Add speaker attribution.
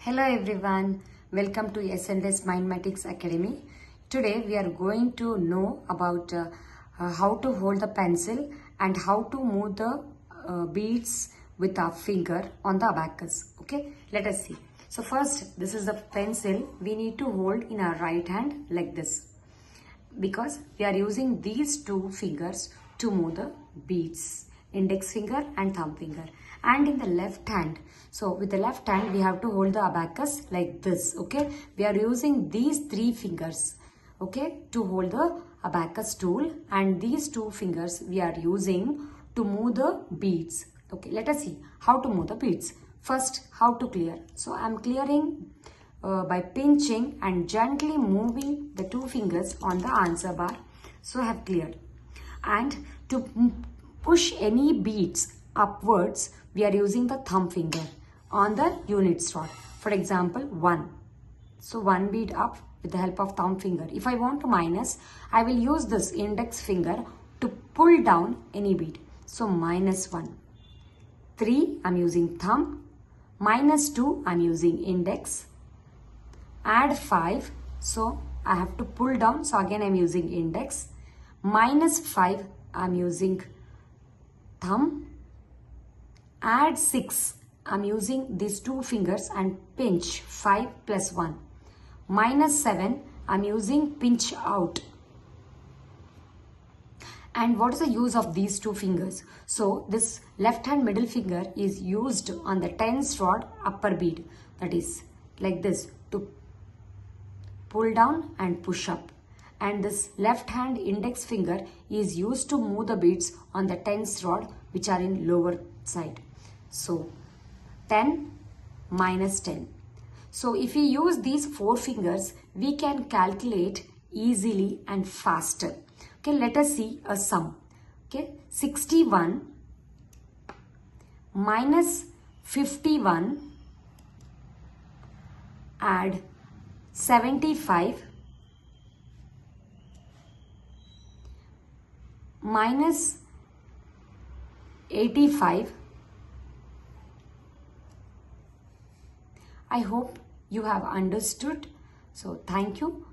Speaker 1: Hello everyone, welcome to S&S Mathematics Academy. Today we are going to know about how to hold the pencil and how to move the beads with our finger on the abacus. Okay, let us see. So first, this is the pencil we need to hold in our right hand like this, because we are using these two fingers to move the beads, index finger and thumb finger. And in the left hand, so with the left hand we have to hold the abacus like this. Okay, we are using these three fingers, okay, to hold the abacus tool, and these two fingers we are using to move the beads. Okay, let us see how to move the beads. First, how to clear. So I am clearing by pinching and gently moving the two fingers on the answer bar. So I have cleared. And to push any beads upwards, we are using the thumb finger on the units rod. For example, 1. So 1 bead up with the help of thumb finger. If I want to minus, I will use this index finger to pull down any bead. So minus 1. 3, I am using thumb. Minus 2, I am using index. Add 5, so I have to pull down, so again I am using index. Minus 5, I am using thumb. Add 6, I am using these two fingers and pinch. 5 plus 1. Minus 7, I am using pinch out. And what is the use of these two fingers? So this left hand middle finger is used on the tens rod upper bead, that is like this, to pull down and push up. And this left hand index finger is used to move the beads on the tens rod which are in lower side. So 10 minus 10. So if we use these four fingers, we can calculate easily and faster. Okay, let us see a sum. Okay, 61 minus 51, add 75 minus 85. I hope you have understood. So thank you.